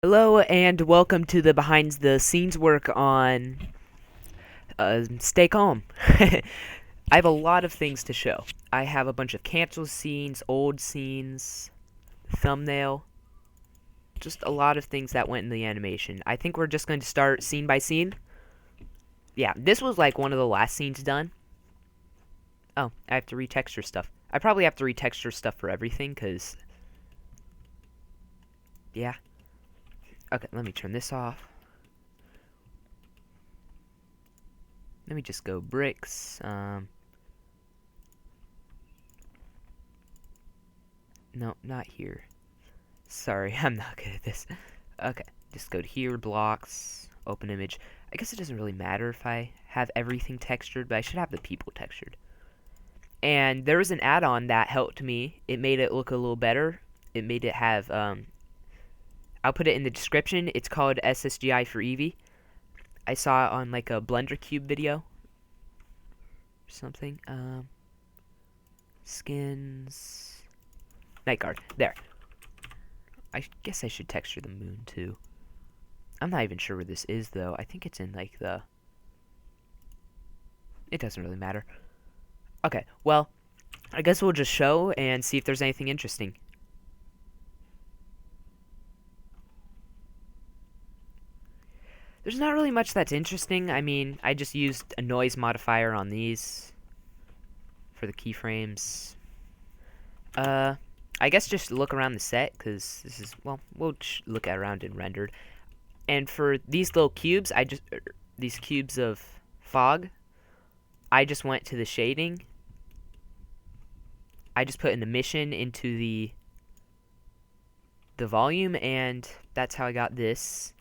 Hello and welcome to the behind the scenes work on Stay Calm. I have a lot of things to show. I have a bunch of canceled scenes, old scenes, thumbnail, just a lot of things that went in the animation. I think we're just going to start scene by scene. Yeah, this was like one of the last scenes done. Oh, I have to retexture stuff. I probably have to retexture stuff for everything because, yeah. Okay, let me turn this off. Let me just go bricks. No, not here. Sorry, I'm not good at this. Okay, just go to here, blocks, open image. I guess it doesn't really matter if I have everything textured, but I should have the people textured. And there was an add-on that helped me. It made it look a little better. It made it have, I'll put it in the description. It's called SSGI for Eevee. I saw it on like a Blender Cube video or something. Skins. Night Guard. There. I guess I should texture the moon too. I'm not even sure where this is though. I think it's in like the... It doesn't really matter. Okay, well, I guess we'll just show and see if there's anything interesting. There's not really much that's interesting. I mean, I just used a noise modifier on these for the keyframes. I guess just look around the set, because this is, well, we'll look around in rendered. And for these little cubes, these cubes of fog, I just went to the shading. I just put an emission into the volume, and that's how I got this.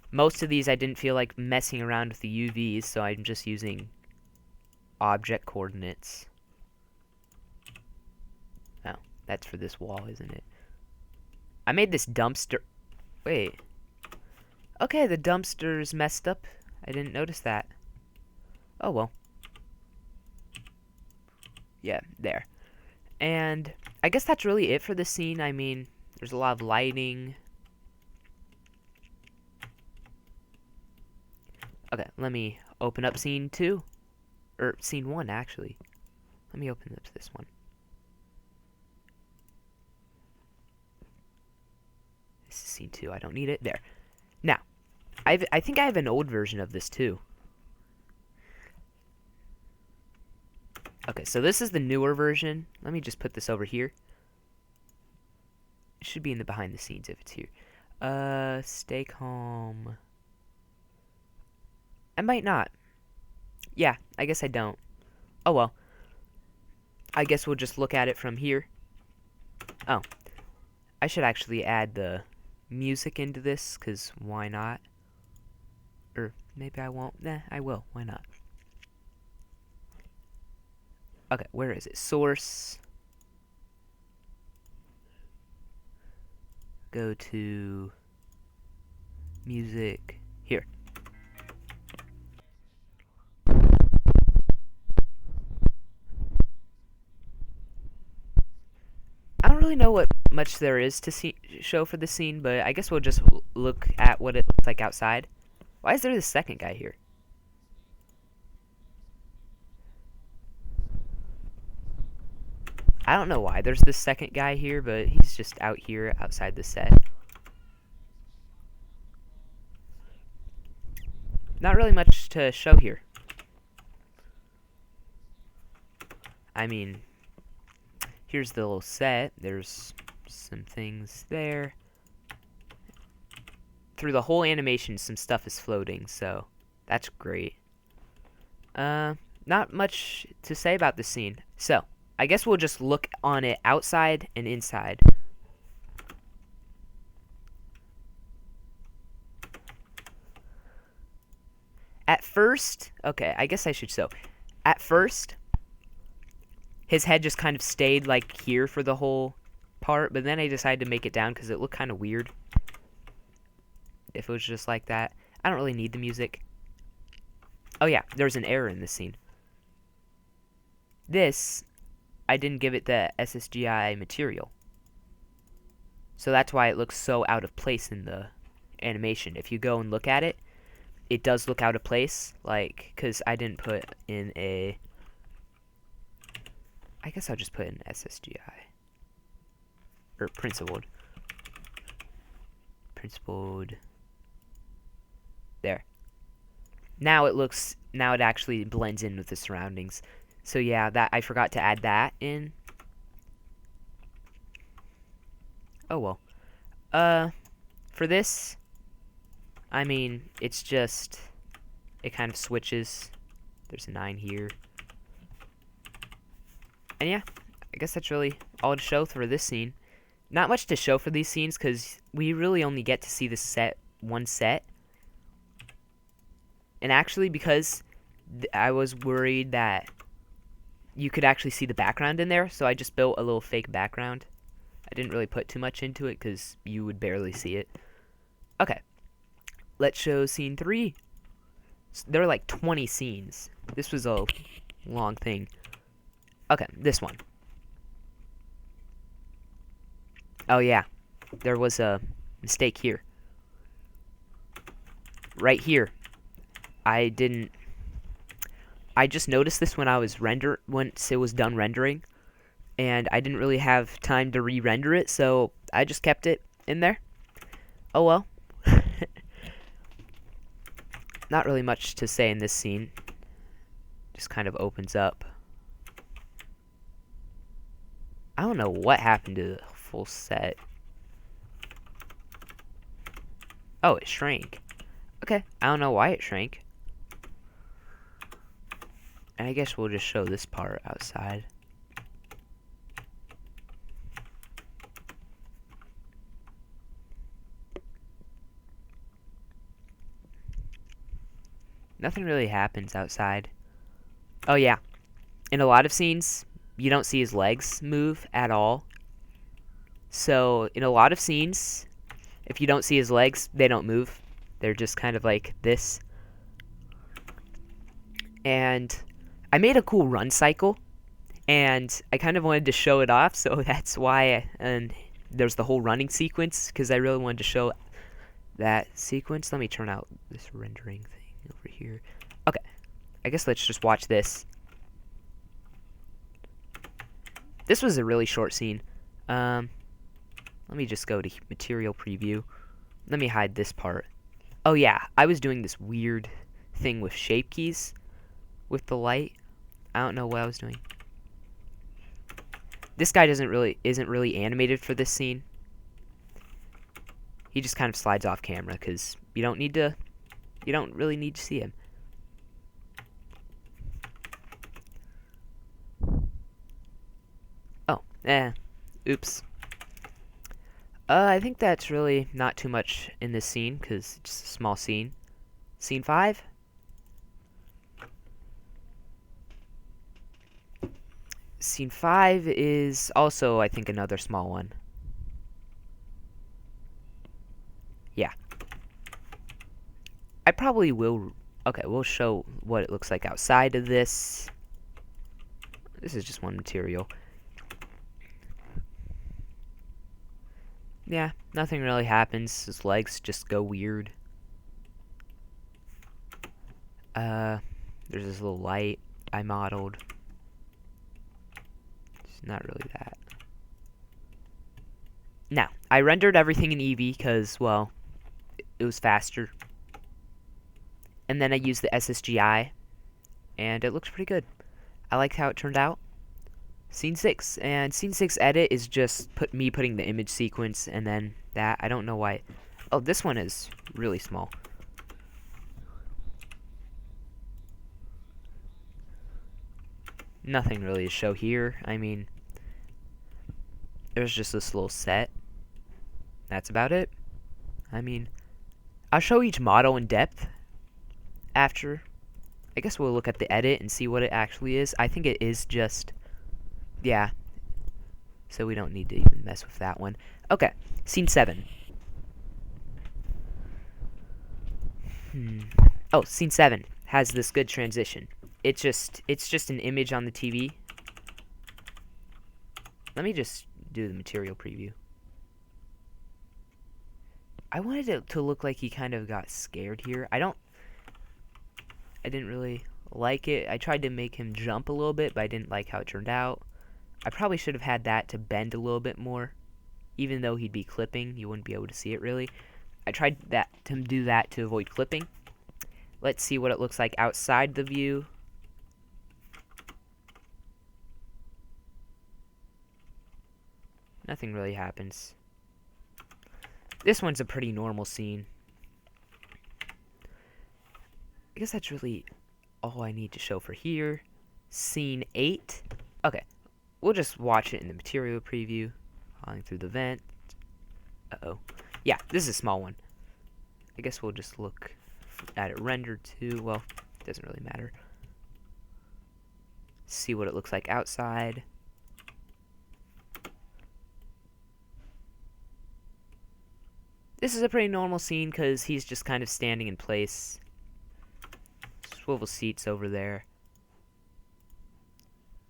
Most of these I didn't feel like messing around with the UVs, so I'm just using object coordinates. Oh, that's for this wall, isn't it? I made this dumpster... Wait. Okay, the dumpster's messed up. I didn't notice that. Oh, well. Yeah, there. And I guess that's really it for the scene. I mean, there's a lot of lighting. Okay, let me open up scene 2. Or scene 1, actually. Let me open up this one. This is scene 2. I don't need it. There. Now, I think I have an old version of this, too. Okay, so this is the newer version. Let me just put this over here. It should be in the behind the scenes if it's here. Stay calm. I might not. Yeah, I guess I don't. Oh well. I guess we'll just look at it from here. Oh. I should actually add the music into this, because why not? Or maybe I won't. Nah, I will. Why not? Okay, where is it? Source. Go to music. Here. I don't really know what much there is to show for the scene, but I guess we'll just look at what it looks like outside. Why is there the second guy here? I don't know why there's this second guy here, but he's just out here outside the set. Not really much to show here. I mean, here's the little set. There's some things there. Through the whole animation, some stuff is floating, so that's great. Not much to say about this scene. So, I guess we'll just look on it outside and inside. At first, okay, I guess I should show. At first, his head just kind of stayed like here for the whole part, but then I decided to make it down because it looked kind of weird if it was just like that. I don't really need the music. Oh yeah, there's an error in this scene. This, I didn't give it the SSGI material. So that's why it looks so out of place in the animation. If you go and look at it, it does look out of place, like, because I didn't put in a... I guess I'll just put in SSGI. Or principled. Principled. There. Now it actually blends in with the surroundings. So yeah, that I forgot to add that in. Oh well. For this, I mean, it's just, it kind of switches. There's a 9 here. And yeah, I guess that's really all to show for this scene. Not much to show for these scenes, because we really only get to see the one set. And actually, because I was worried that you could actually see the background in there, so I just built a little fake background. I didn't really put too much into it, because you would barely see it. Okay, let's show scene 3. There are like 20 scenes. This was a long thing. Okay, this one. Oh yeah, there was a mistake here. Right here. I just noticed this when I was once it was done rendering, and I didn't really have time to re-render it, so I just kept it in there. Oh well. Not really much to say in this scene. Just kind of opens up. I don't know what happened to the full set. Oh, it shrank. Okay, I don't know why it shrank. And I guess we'll just show this part outside. Nothing really happens outside. Oh yeah, in a lot of scenes, you don't see his legs move at all. So, in a lot of scenes, if you don't see his legs, they don't move. They're just kind of like this. And I made a cool run cycle, and I kind of wanted to show it off, so that's why and there's the whole running sequence, because I really wanted to show that sequence. Let me turn out this rendering thing over here. Okay, I guess let's just watch this. This was a really short scene. Let me just go to material preview. Let me hide this part. Oh yeah, I was doing this weird thing with shape keys with the light. I don't know what I was doing. This guy isn't really animated for this scene. He just kind of slides off camera because you don't really need to see him. Oh, oops. I think that's really not too much in this scene, because it's just a small scene. Scene 5? Scene 5 is also, I think, another small one. Yeah. I probably will... Okay, we'll show what it looks like outside of this. This is just one material. Yeah, nothing really happens. His legs just go weird. There's this little light I modeled. It's not really that. Now, I rendered everything in Eevee because, well, it was faster. And then I used the SSGI, and it looks pretty good. I liked how it turned out. Scene 6, and Scene 6 edit is just me putting the image sequence and then that. I don't know why. Oh, this one is really small. Nothing really to show here. I mean, there's just this little set. That's about it. I mean, I'll show each model in depth after. I guess we'll look at the edit and see what it actually is. I think it is just... Yeah. So we don't need to even mess with that one. Okay. Scene 7. Oh, Scene 7 has this good transition. It's just an image on the TV. Let me just do the material preview. I wanted it to look like he kind of got scared here. I didn't really like it. I tried to make him jump a little bit, but I didn't like how it turned out. I probably should have had that to bend a little bit more. Even though he'd be clipping, you wouldn't be able to see it really. I tried that to do that to avoid clipping. Let's see what it looks like outside the view. Nothing really happens. This one's a pretty normal scene. I guess that's really all I need to show for here. Scene 8. Okay, we'll just watch it in the material preview. Falling through the vent. Uh-oh. Yeah, this is a small one. I guess we'll just look at it rendered too. Well, it doesn't really matter. See what it looks like outside. This is a pretty normal scene because he's just kind of standing in place. Swivel seats over there.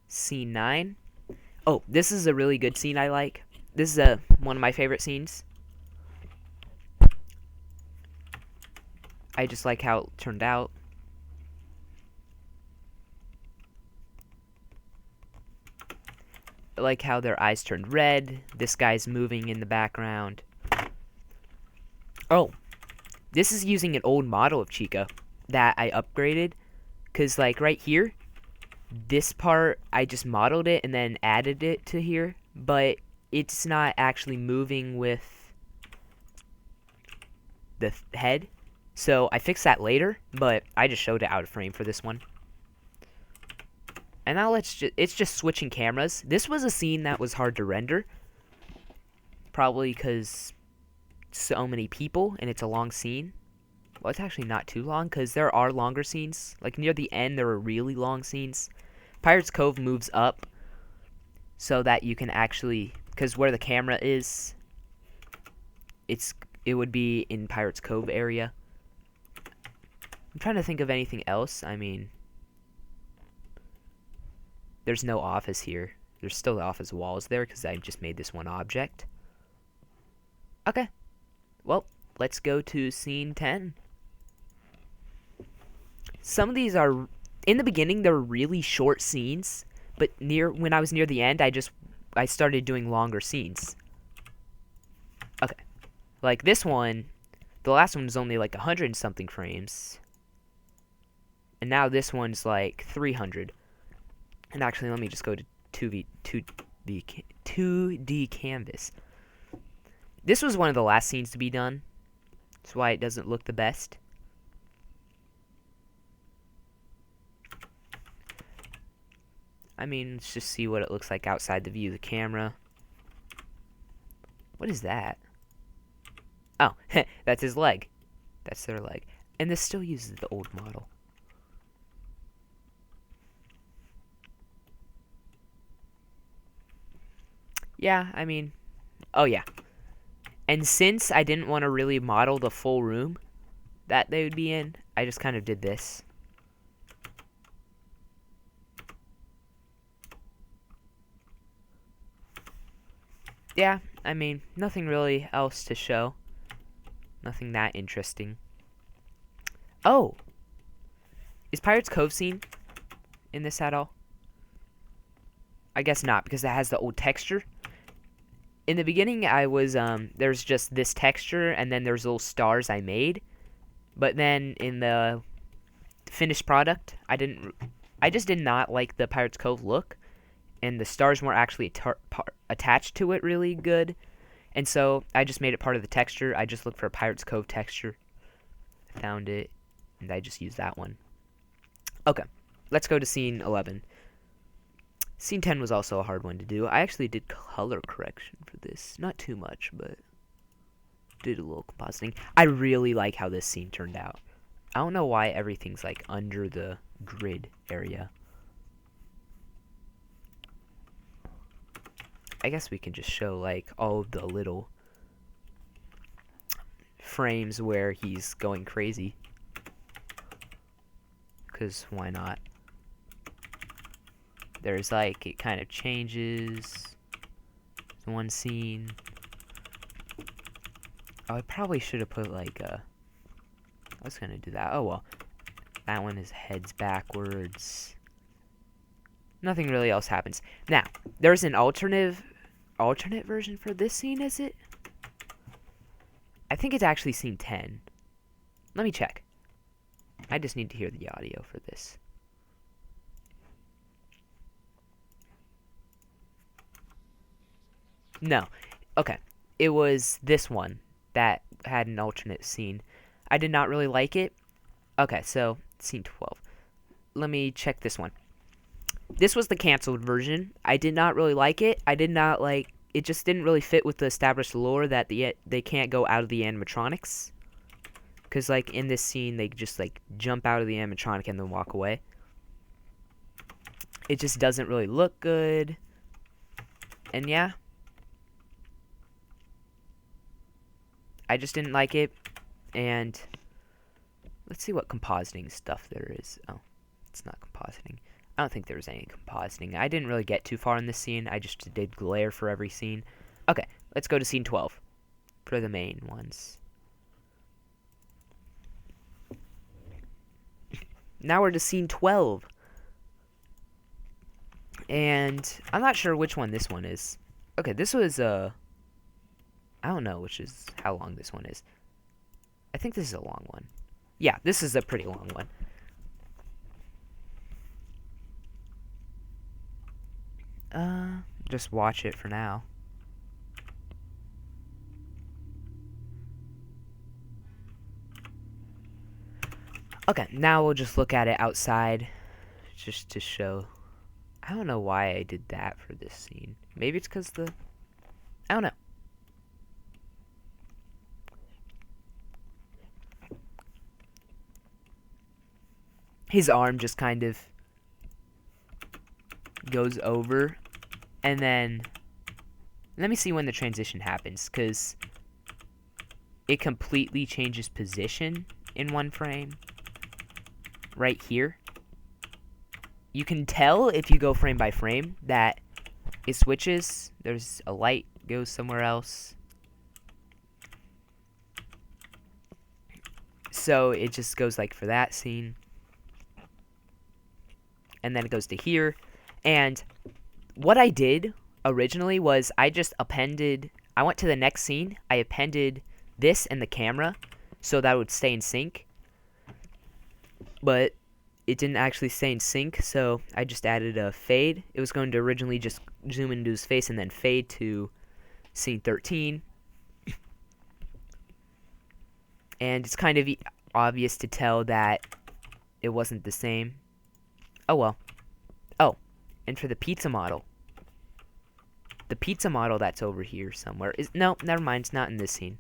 Scene 9. Oh, this is a really good scene I like. This is one of my favorite scenes. I just like how it turned out. I like how their eyes turned red. This guy's moving in the background. Oh, this is using an old model of Chica that I upgraded. Because, like, right here, this part, I just modeled it and then added it to here. But it's not actually moving with the head. So I fixed that later, but I just showed it out of frame for this one. And now it's just switching cameras. This was a scene that was hard to render. Probably because so many people and it's a long scene. Well, it's actually not too long because there are longer scenes. Like near the end, there are really long scenes. Pirates Cove moves up so that you can actually, because where the camera is, it would be in Pirates Cove area. I'm trying to think of anything else. I mean, there's no office here. There's still the office walls there because I just made this one object. Okay. Well, let's go to scene 10. Some of these are, in the beginning, they're really short scenes, but when I was near the end, I started doing longer scenes. Okay. Like this one, the last one was only like 100 and something frames. And now this one's like 300. And actually, let me just go to 2D canvas. This was one of the last scenes to be done. That's why it doesn't look the best. I mean, let's just see what it looks like outside the view of the camera. What is that? Oh, that's his leg. That's their leg. And this still uses the old model. Yeah, I mean, oh yeah. And since I didn't want to really model the full room that they would be in, I just kind of did this. Yeah, I mean, nothing really else to show. Nothing that interesting. Oh! Is Pirates Cove scene in this at all? I guess not, because it has the old texture. In the beginning, there's just this texture, and then there's little stars I made. But then in the finished product, I just did not like the Pirates Cove look. And the stars weren't actually attached to it really good. And so I just made it part of the texture. I just looked for a Pirates Cove texture. Found it, and I just used that one. Okay, let's go to scene 11. Scene 10 was also a hard one to do. I actually did color correction for this. Not too much, but did a little compositing. I really like how this scene turned out. I don't know why everything's like under the grid area. I guess we can just show like all of the little frames where he's going crazy. Because why not? There's like, it kind of changes. One scene. Oh, I probably should have put like I was gonna do that. Oh well. That one is heads backwards. Nothing really else happens. Now, there's an alternate version for this scene, is it? I think it's actually scene 10. Let me check. I just need to hear the audio for this. No. Okay. It was this one that had an alternate scene. I did not really like it. Okay, so scene 12. Let me check this one. This was the canceled version. I did not really like it. I did not like it. Just didn't really fit with the established lore that they can't go out of the animatronics. Because like in this scene, they just like jump out of the animatronic and then walk away. It just doesn't really look good. And yeah, I just didn't like it. And let's see what compositing stuff there is. Oh, it's not compositing. I don't think there was any compositing. I didn't really get too far in this scene. I just did glare for every scene. Okay, let's go to scene 12 for the main ones. Now we're to scene 12. And I'm not sure which one this one is. Okay, this was I don't know how long this one is. I think this is a long one. Yeah, this is a pretty long one. Just watch it for now. Okay, now we'll just look at it outside, just to show. I don't know why I did that for this scene. Maybe it's because I don't know. His arm just kind of goes over, and then let me see when the transition happens, because it completely changes position in one frame. Right here, you can tell if you go frame by frame that it switches. There's a light goes somewhere else, so it just goes like for that scene, and then it goes to here. And what I did originally was I went to the next scene, I appended this and the camera so that it would stay in sync. But it didn't actually stay in sync, so I just added a fade. It was going to originally just zoom into his face and then fade to scene 13. And it's kind of obvious to tell that it wasn't the same. Oh well. Oh, and for the pizza model. The pizza model that's over here somewhere is... No, never mind, it's not in this scene.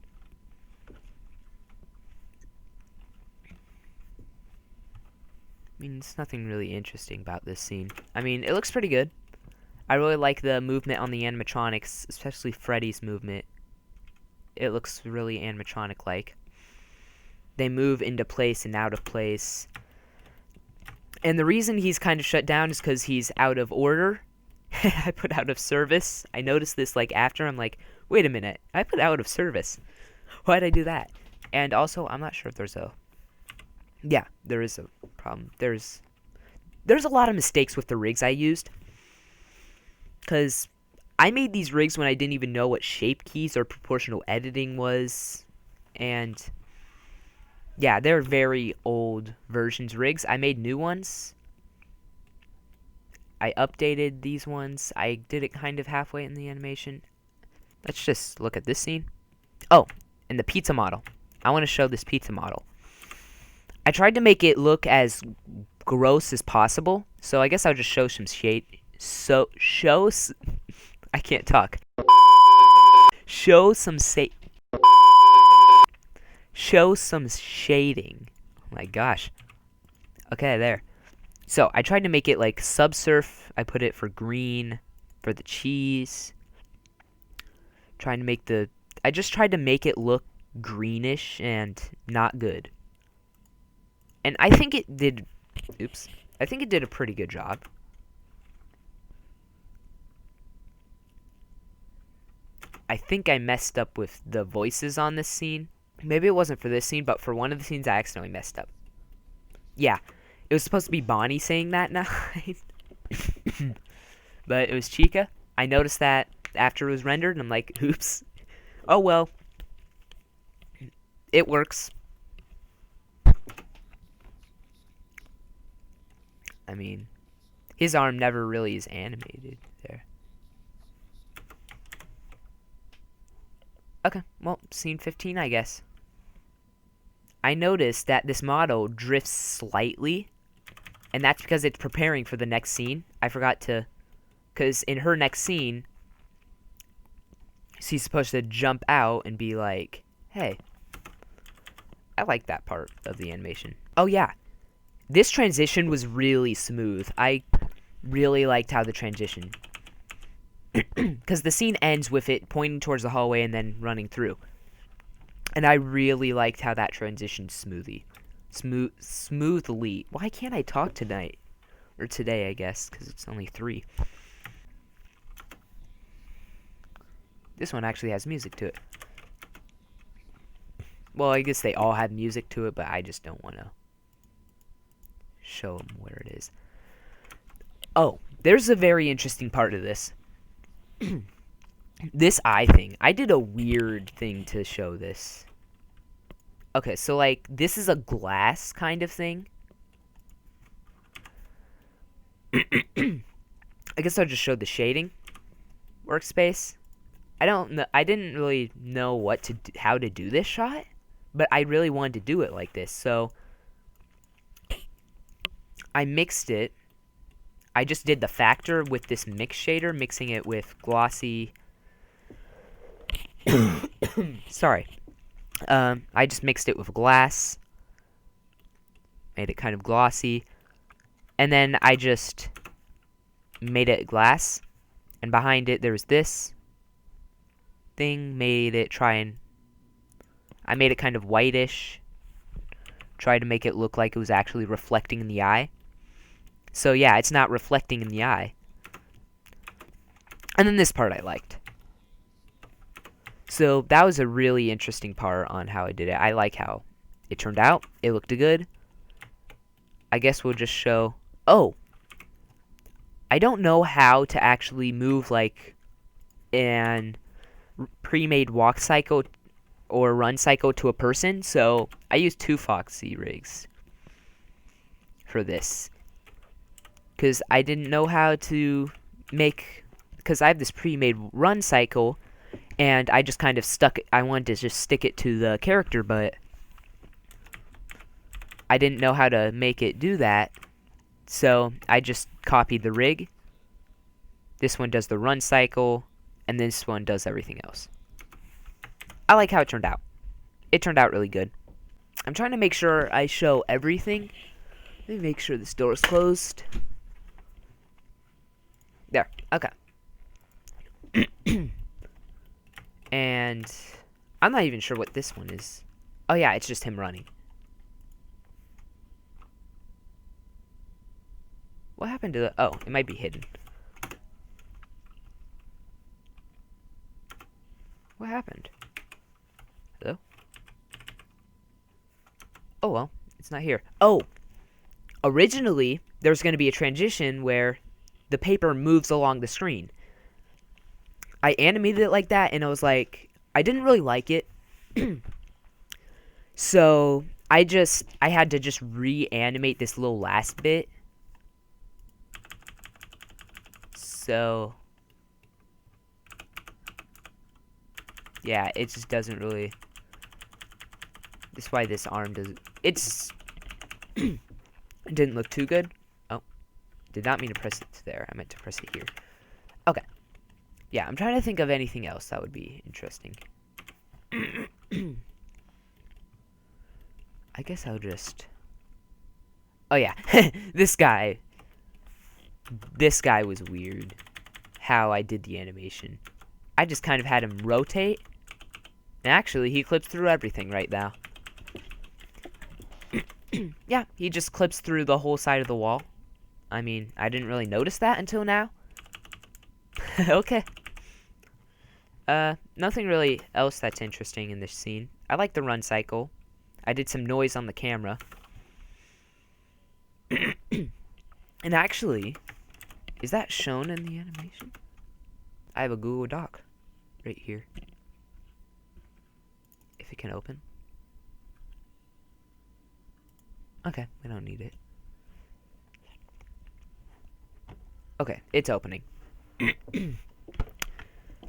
I mean, it's nothing really interesting about this scene. I mean, it looks pretty good. I really like the movement on the animatronics, especially Freddy's movement. It looks really animatronic-like. They move into place and out of place. And the reason he's kind of shut down is because he's out of order. I put out of service. I noticed this like after. I'm like, wait a minute. I put out of service. Why'd I do that? And also, I'm not sure if there's a... Yeah, there is a problem. There's a lot of mistakes with the rigs I used. Because I made these rigs when I didn't even know what shape keys or proportional editing was. And yeah, they're very old versions rigs. I made new ones. I updated these ones. I did it kind of halfway in the animation. Let's just look at this scene. Oh, and the pizza model. I want to show this pizza model. I tried to make it look as gross as possible, so I guess I'll just show some shade. I can't talk. Show some shading. Oh my gosh. Okay, there. So I tried to make it like subsurf. I put it for green for the cheese. I just tried to make it look greenish and not good. And I think it did... Oops. I think it did a pretty good job. I think I messed up with the voices on this scene. Maybe it wasn't for this scene, but for one of the scenes I accidentally messed up. Yeah, it was supposed to be Bonnie saying that night. But it was Chica. I noticed that after it was rendered, and I'm like, oops. Oh well. It works. I mean, his arm never really is animated there. Okay, well, scene 15, I guess. I noticed that this model drifts slightly, and that's because it's preparing for the next scene. I forgot to, because in her next scene, she's supposed to jump out and be like, hey, I like that part of the animation. Oh yeah, this transition was really smooth. I really liked how the transition, because the scene ends with it pointing towards the hallway and then running through. And I really liked how that transitioned smoothly. Smoothly. Why can't I talk tonight? Or today, I guess, because it's only 3. This one actually has music to it. Well, I guess they all have music to it, but I just don't want to show them where it is. Oh, there's a very interesting part of this. This eye thing. I did a weird thing to show this. Okay, so like, this is a glass kind of thing. I guess I'll just show the shading workspace. I don't know. I didn't really know how to do this shot, but I really wanted to do it like this. So I mixed it. I just did the factor with this mix shader, mixing it with glossy. Sorry. I just mixed it with glass. Made it kind of glossy. And then I just made it glass. And behind it, there's this thing. I made it kind of whitish. Tried to make it look like it was actually reflecting in the eye. So yeah, it's not reflecting in the eye. And then this part I liked. So that was a really interesting part on how I did it. I like how it turned out. It looked good. I guess we'll just show... Oh! I don't know how to actually move like an pre-made walk cycle or run cycle to a person, so I used 2 Foxy rigs for this. Because I didn't know how to make... Because I have this pre-made run cycle, and I just kind of stuck it. I wanted to just stick it to the character, but I didn't know how to make it do that. So I just copied the rig. This one does the run cycle, and this one does everything else. I like how it turned out. It turned out really good. I'm trying to make sure I show everything. Let me make sure this door is closed. There. Okay. And I'm not even sure what this one is. Oh yeah, it's just him running. What happened to the... Oh, it might be hidden. What happened? Hello? Oh well, it's not here. Oh! Originally, there was going to be a transition where the paper moves along the screen. I animated it like that, and I was like, I didn't really like it. So, I had to just reanimate this little last bit. So, yeah, it just doesn't really... That's why this arm doesn't... It's... It didn't look too good. Oh. Did not mean to press it there. I meant to press it here. Okay. Yeah, I'm trying to think of anything else that would be interesting. I guess I'll just... Oh yeah, this guy. This guy was weird. How I did the animation. I just kind of had him rotate. And actually, he clips through everything right now. Yeah, he just clips through the whole side of the wall. I mean, I didn't really notice that until now. Okay. Nothing really else that's interesting in this scene. I like the run cycle. I did some noise on the camera. And actually, is that shown in the animation? I have a Google Doc right here. If it can open. Okay, we don't need it. Okay, it's opening.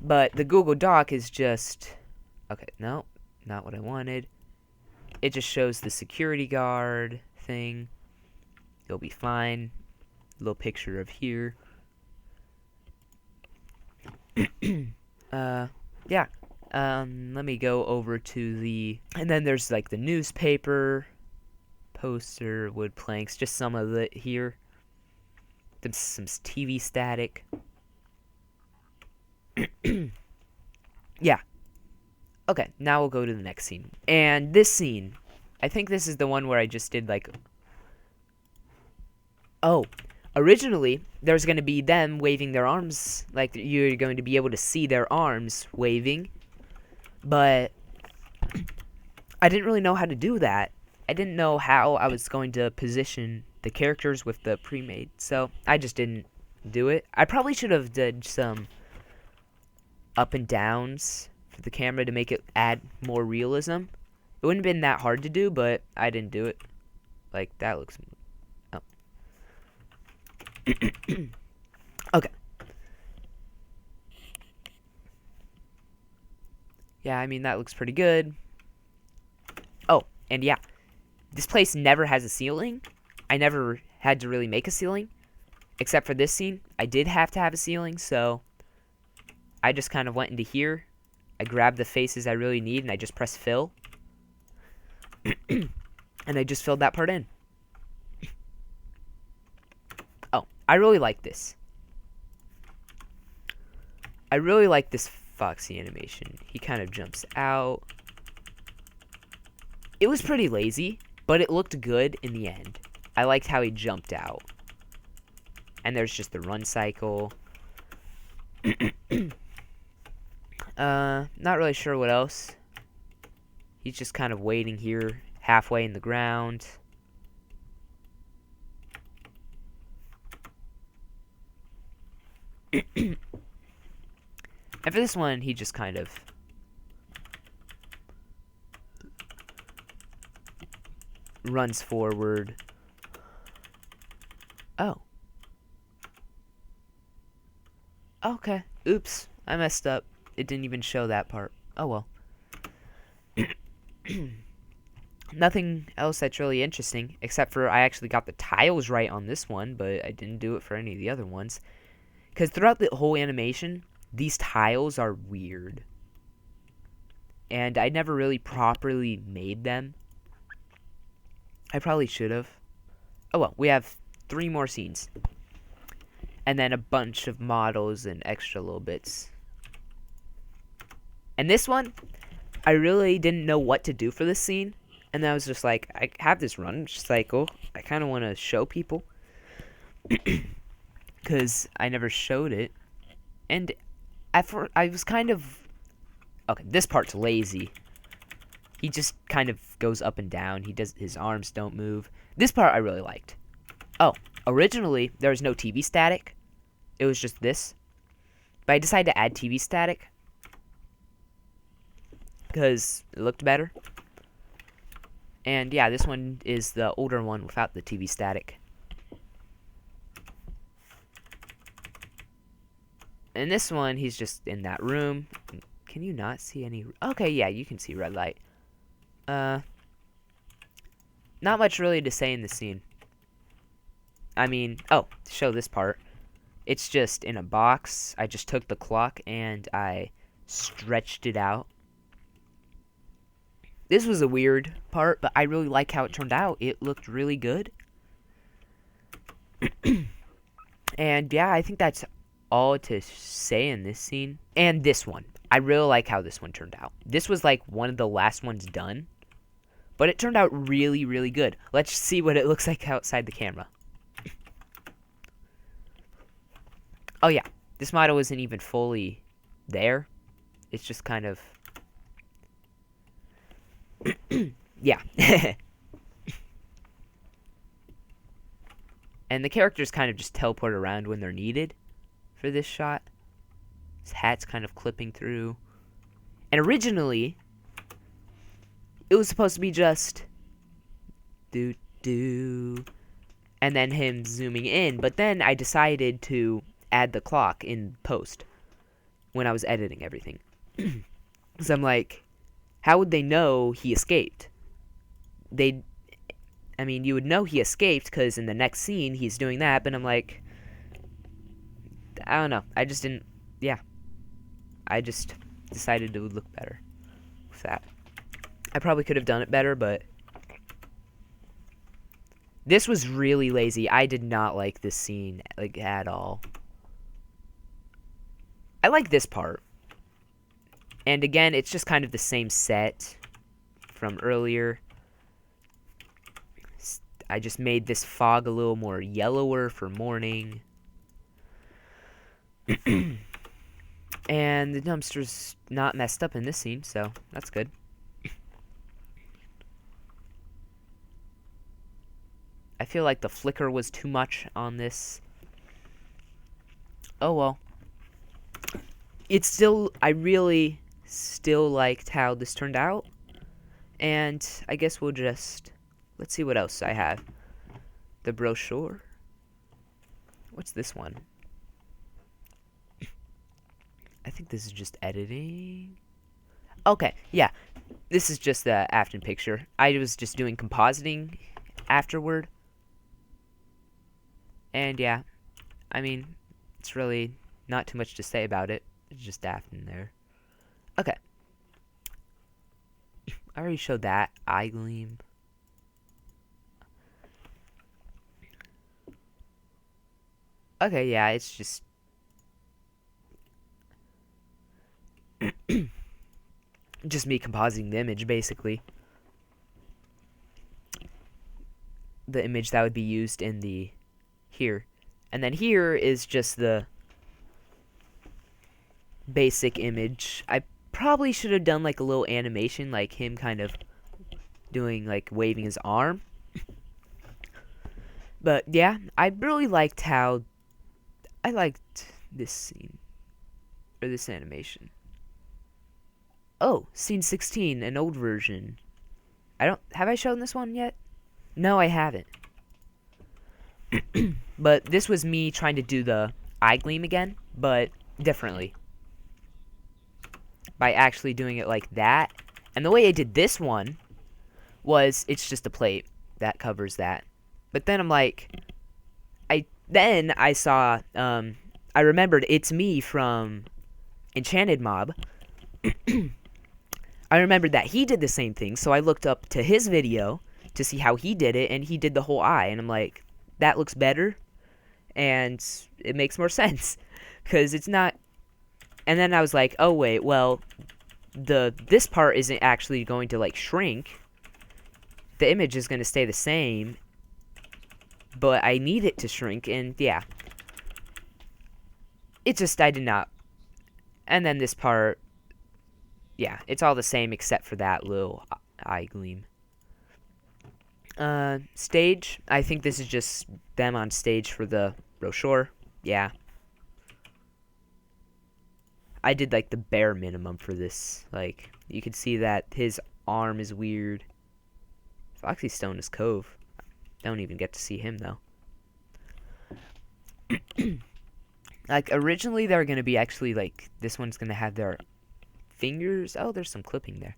But the Google Doc is just... Okay, no, not what I wanted. It just shows the security guard thing. It'll be fine. Little picture of here. Yeah. Let me go over to the... And then there's like the newspaper, poster, wood planks, just some of it here. Some TV static. Yeah. Okay, now we'll go to the next scene. And this scene, I think this is the one where I just did like... Oh, originally, there's going to be them waving their arms, like you're going to be able to see their arms waving. But I didn't really know how to do that. I didn't know how I was going to position the characters with the pre-made, so I just didn't do it. I probably should have did some up and downs for the camera to make it add more realism. It wouldn't have been that hard to do, but I didn't do it. Like, that looks... Oh. Okay. Yeah, I mean, that looks pretty good. Oh, and yeah. This place never has a ceiling. I never had to really make a ceiling. Except for this scene. I did have to have a ceiling, so... I just kind of went into here. I grabbed the faces I really need, and I just pressed fill. And I just filled that part in. Oh, I really like this. I really like this Foxy animation. He kind of jumps out. It was pretty lazy, but it looked good in the end. I liked how he jumped out. And there's just the run cycle. Not really sure what else. He's just kind of waiting here, halfway in the ground. And for this one, he just kind of... runs forward. Oh. Okay. Oops. I messed up. It didn't even show that part. Oh well. Nothing else that's really interesting, except for I actually got the tiles right on this one, but I didn't do it for any of the other ones. Because throughout the whole animation, these tiles are weird. And I never really properly made them. I probably should have. Oh well, we have 3 more scenes. And then a bunch of models and extra little bits. And this one, I really didn't know what to do for this scene. And then I was just like, I have this run cycle. I kind of want to show people. Because I never showed it. And at first, I was kind of... Okay, this part's lazy. He just kind of goes up and down. His arms don't move. This part I really liked. Oh, originally, there was no TV static. It was just this. But I decided to add TV static. Because it looked better. And yeah, this one is the older one without the TV static. And this one, he's just in that room. Can you not see any... Okay, yeah, you can see red light. Not much really to say in the scene. I mean, oh, to show this part. It's just in a box. I just took the clock and I stretched it out. This was a weird part, but I really like how it turned out. It looked really good. And yeah, I think that's all to say in this scene. And this one. I really like how this one turned out. This was like one of the last ones done. But it turned out really, really good. Let's see what it looks like outside the camera. Oh yeah, this model isn't even fully there. It's just kind of... yeah. And the characters kind of just teleport around when they're needed for this shot. His hat's kind of clipping through. And originally, it was supposed to be just... do-do... and then him zooming in. But then I decided to add the clock in post when I was editing everything. Because I'm like, how would they know he escaped? I mean, you would know he escaped because in the next scene he's doing that, but I'm like, I don't know. I just didn't, yeah. I just decided it would look better with that. I probably could have done it better, but this was really lazy. I did not like this scene, like, at all. I like this part. And again, it's just kind of the same set from earlier. I just made this fog a little more yellower for morning. And the dumpster's not messed up in this scene, so that's good. I feel like the flicker was too much on this. Oh well. It's still, I really still liked how this turned out. And I guess we'll just, let's see what else I have. The brochure. What's this one? I think this is just editing. Okay, yeah. This is just the Afton picture. I was just doing compositing afterward. And yeah, I mean, it's really not too much to say about it. It's just Afton there. Okay. I already showed that. Eye gleam. Okay, yeah, it's just... just me compositing the image, basically. The image that would be used in the... here. And then here is just the basic image. I probably should have done like a little animation, like him kind of doing, like, waving his arm. But yeah, I really liked how... I liked this scene. Or this animation. Oh, scene 16, an old version. Have I shown this one yet? No, I haven't. But this was me trying to do the eye gleam again, but differently. By actually doing it like that. And the way I did this one was, it's just a plate that covers that. But then I'm like, I saw, I remembered It's Me from Enchanted Mob. I remembered that he did the same thing, so I looked up to his video to see how he did it, and he did the whole eye, and I'm like, that looks better, and it makes more sense, because it's not, and then I was like, oh wait, well, this part isn't actually going to, like, shrink, the image is going to stay the same, but I need it to shrink, and yeah, it just, I did not, and then this part, yeah, it's all the same except for that little eye gleam. Stage. I think this is just them on stage for the brochure. Yeah. I did, like, the bare minimum for this. Like, you can see that his arm is weird. Foxy Stone is Cove. Don't even get to see him, though. Like, originally they were going to be actually, like, this one's going to have their fingers. Oh, there's some clipping there.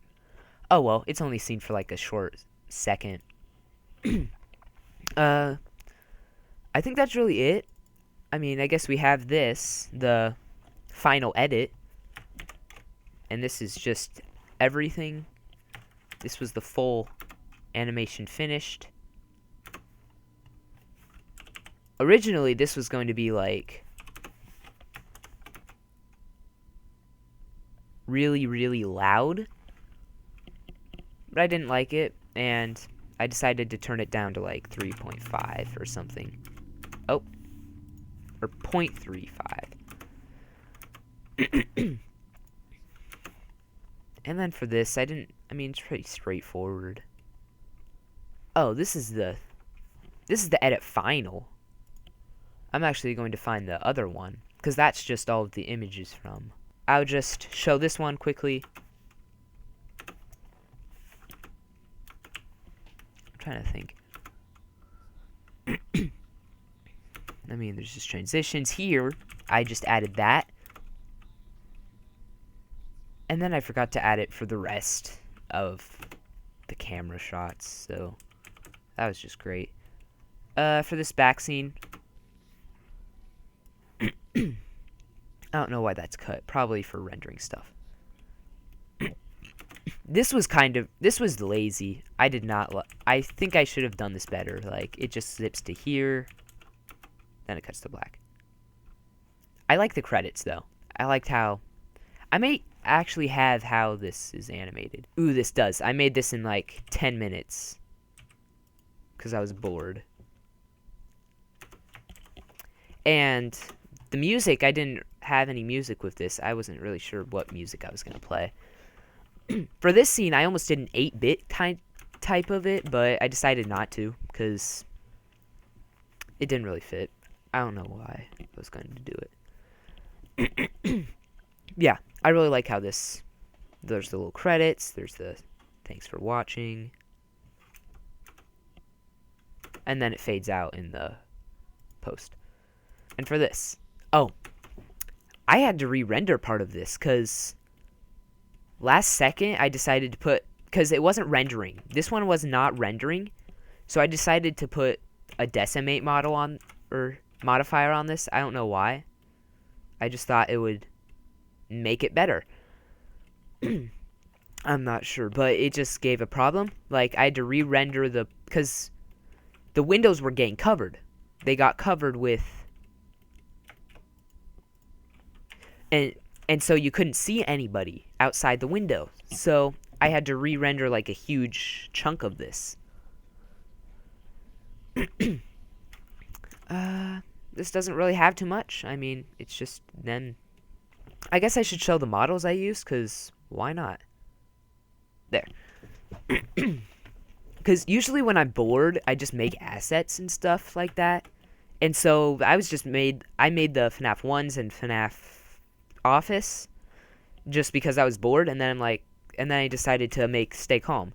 Oh, well, it's only seen for, like, a short second. I think that's really it. I mean, I guess we have this, the final edit. And this is just everything. This was the full animation finished. Originally, this was going to be, like, really, really loud. But I didn't like it, and I decided to turn it down to, like, 3.5 or something. Oh. Or 0.35. And then for this, I mean, it's pretty straightforward. Oh, this is the edit final. I'm actually going to find the other one, because that's just all of the images from. I'll just show this one quickly. I'm trying to think. I mean, there's just transitions here. I just added that. And then I forgot to add it for the rest of the camera shots, so that was just great. For this back scene, I don't know why that's cut. Probably for rendering stuff. This was lazy. I did not. I think I should have done this better. Like, it just zips to here, then it cuts to black. I like the credits though. I liked how. I may actually have how this is animated. Ooh, this does. I made this in like 10 minutes because I was bored. And the music, I didn't have any music with this. I wasn't really sure what music I was going to play. For this scene, I almost did an 8-bit type of it, but I decided not to because it didn't really fit. I don't know why I was going to do it. Yeah, I really like how there's the little credits, there's the thanks for watching, and then it fades out in the post. And for this, oh, I had to re-render part of this because last second I decided to put, because it wasn't rendering. This one was not rendering, so I decided to put a decimate model on, or modifier on this. I don't know why. I just thought it would make it better. I'm not sure, but it just gave a problem. Like, I had to re-render because the windows were getting covered. They got covered with, and so you couldn't see anybody outside the window. So I had to re-render like a huge chunk of this. This doesn't really have too much. I mean, it's just them. I guess I should show the models I used, because why not? There. Because usually when I'm bored, I just make assets and stuff like that. And so I made the FNAF 1s and FNAF Office just because I was bored, and then I decided to make Stay Calm.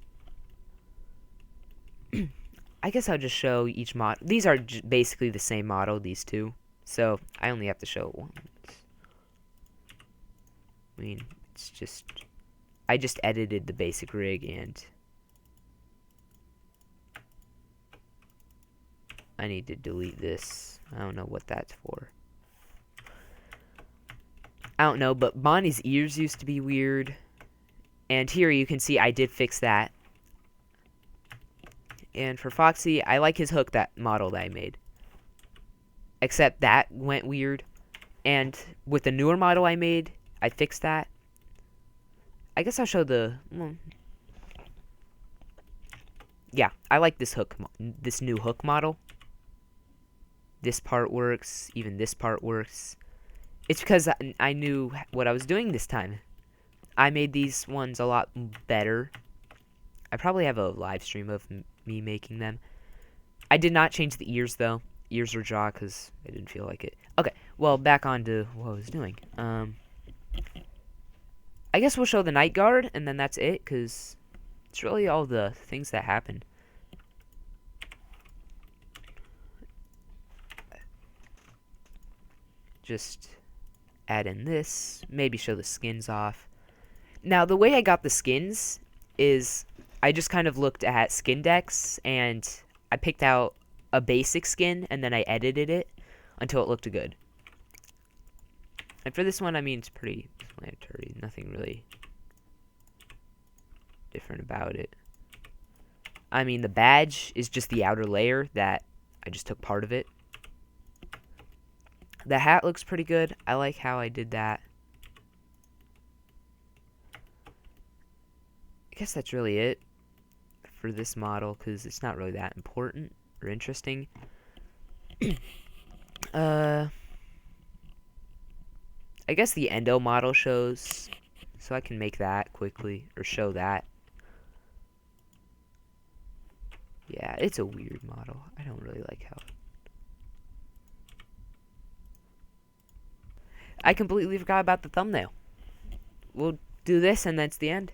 I guess I'll just show each mod. These are basically the same model, these two. So I only have to show it once. I mean, it's just, I just edited the basic rig, and I need to delete this. I don't know what that's for. I don't know, but Bonnie's ears used to be weird. And here you can see I did fix that. And for Foxy, I like his hook, that model that I made. Except that went weird. And with the newer model I made, I fixed that. I guess I'll show yeah, I like this this new hook model. This part works, even this part works. It's because I knew what I was doing this time. I made these ones a lot better. I probably have a live stream of me making them. I did not change the ears, though. Ears or jaw, because I didn't feel like it. Okay, well, back on to what I was doing. I guess we'll show the night guard, and then that's it, because it's really all the things that happen. Just add in this, maybe show the skins off. Now, the way I got the skins is I just kind of looked at skin decks, and I picked out a basic skin, and then I edited it until it looked good. And for this one, I mean, it's pretty explanatory. Nothing really different about it. I mean, the badge is just the outer layer that I just took part of it. The hat looks pretty good. I like how I did that. I guess that's really it for this model, because it's not really that important or interesting. I guess the endo model shows So I can make that quickly, or show that. Yeah, it's a weird model. I don't really like how... I completely forgot about the thumbnail. We'll do this and that's the end.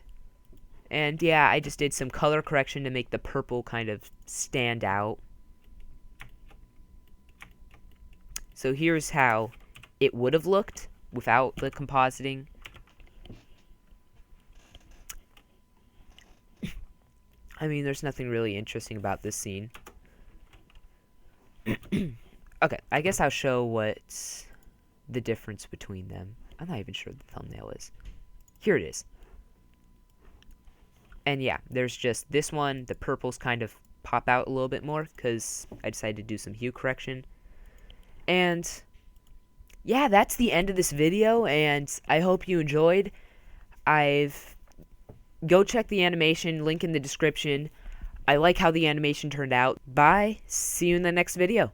And yeah, I just did some color correction to make the purple kind of stand out. So here's how it would have looked without the compositing. I mean, there's nothing really interesting about this scene. Okay, I guess I'll show what's the difference between them. I'm not even sure what the thumbnail is. Here it is. And yeah, there's just this one. The purples kind of pop out a little bit more because I decided to do some hue correction. And yeah, that's the end of this video, and I hope you enjoyed. Go check the animation, link in the description. I like how the animation turned out. Bye. See you in the next video.